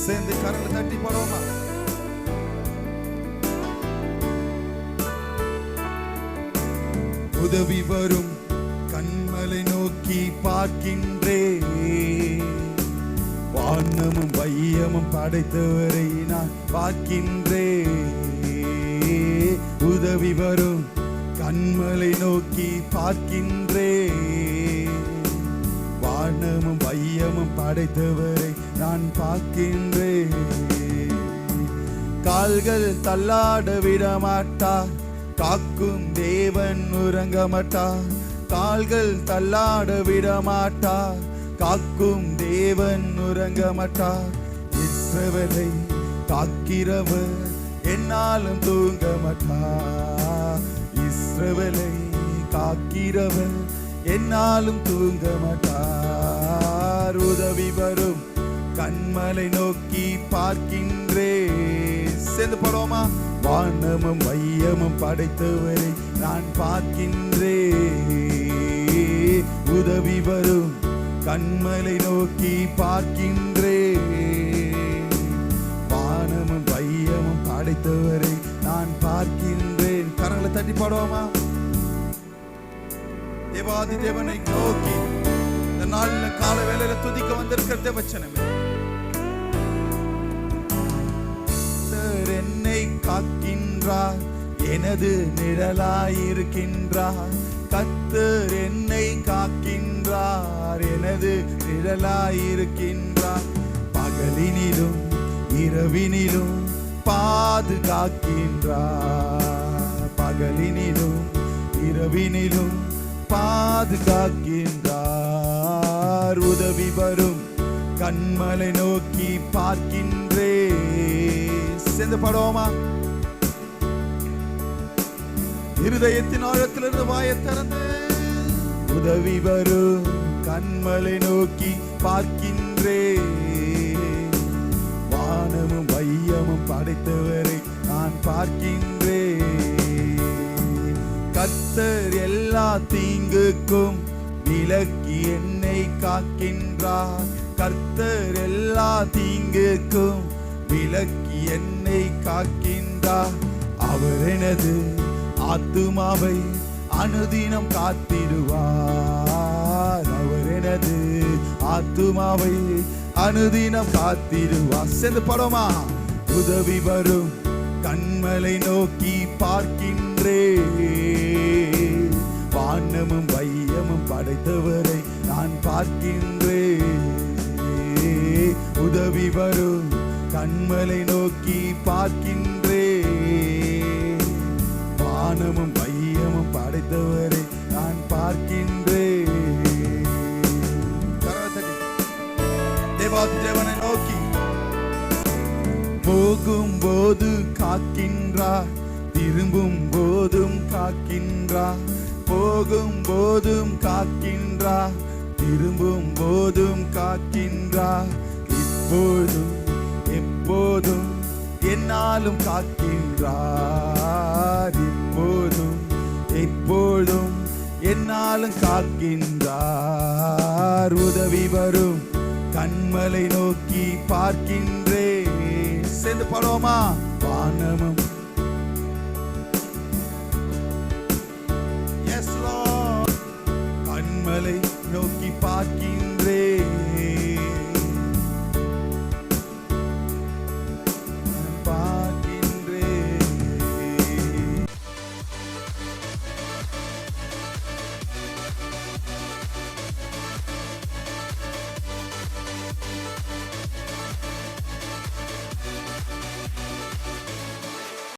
சேர்ந்து கரங்களை தட்டி பாடுவோமா? உதவி வரும் கண்மலை நோக்கி பார்க்கின்றே, வானமும் வையமும் படைத்தவரை நான் பார்க்கின்றே. உதவி வரும் கண்மலை நோக்கி பார்க்கின்றே, வானமும் வையமும் படைத்தவரை நான் பார்க்கின்றேன். கால்கள் தள்ளாட விடமாட்டார், காக்கும் தேவன் உறங்க மாட்டார். கால்கள் தள்ளாட விடமாட்டார், காக்கும் தேவன் உறங்க மாட்டார். இஸ்ரவேலை காக்கிறவர் என்னாலும் தூங்க மாட்டார். இஸ்ரவேலை காக்கிறவர் என்னாலும் தூங்க மாட்டார். உதவி வரும் கண்மலை நோக்கி பார்க்கின்றே, சேர்ந்து பாடுவோமா? வானமும் வையமும் படைத்தவரை நான் பார்க்கின்றே. உதவி வரும் கண்மலை நோக்கி பார்க்கின்றே, வானமும் வையமும் படைத்தவரை நான் பார்க்கின்றேன். கரங்களை தட்டி பாடுவோமா? தேவாதி தேவனை நோக்கி இந்த நாளில் கால வேளையில துதிக்க வந்திருக்கிற தேவச்சனமே, என்னை காக்கின்றார், எனது நிழலாயிருக்கின்றார். கர்த்தர் என்னை காக்கின்றார், எனது நிழலாயிருக்கின்றார். பகலினிலும் இரவினிலும் பாதுகாக்கின்றார். பகலினிலும் இரவினிலும் பாதுகாக்கின்றார். உதவி வரும் கண்மலை நோக்கி பார்க்கின்றே, சேர்ந்து பாடுவோமா? இருதயத்தின் ஆழத்திலிருந்து வாயை திறந்து உதவி வரும் கண்மலை நோக்கி பார்க்கின்றே, வானமும் வையமும் படைத்தவரை நான் பார்க்கின்றே. கர்த்தர் எல்லா தீங்குக்கும் விலக்கி என்னை காக்கின்றார். கர்த்தர் எல்லா தீங்குக்கும் விலக்கி என்னை காக்கின்றார். அவர் எனது ஆத்துமாவை அனுதினம் காத்திடுவார். அவர் எனது ஆத்துமாவை அனுதினம் காத்திடுவார். சேர்ந்து பாடுவோமா? உதவி வரும் கண்மலை நோக்கி பார்க்கின்றே, வானமும் வையமும் படைத்தவரை நான் பார்க்கின்றே. உதவி வரும் கண்மலை நோக்கி பார்க்கின்றே, வானமும் வையமும் படைத்தவரை நான் பார்க்கின்றே. தேவாதி தேவனை நோக்கி போகும் போது காக்கின்றார், திரும்பும் போதும் காக்கின்றார். போகும் போதும் காக்கின்றார், திரும்பும் போதும் காக்கின்றார். இப்போதும் எப்போதும் என்னாலும் காக்கின்றார். இப்போதும் எப்போதும் என்னாலும் காக்கின்றார். உதவி வரும் கண்மலை நோக்கி பார்க்கின்றே, சேர்ந்து பாடுவோமா? வானமும் கண்மலை நோக்கி பார்க்கின்றே,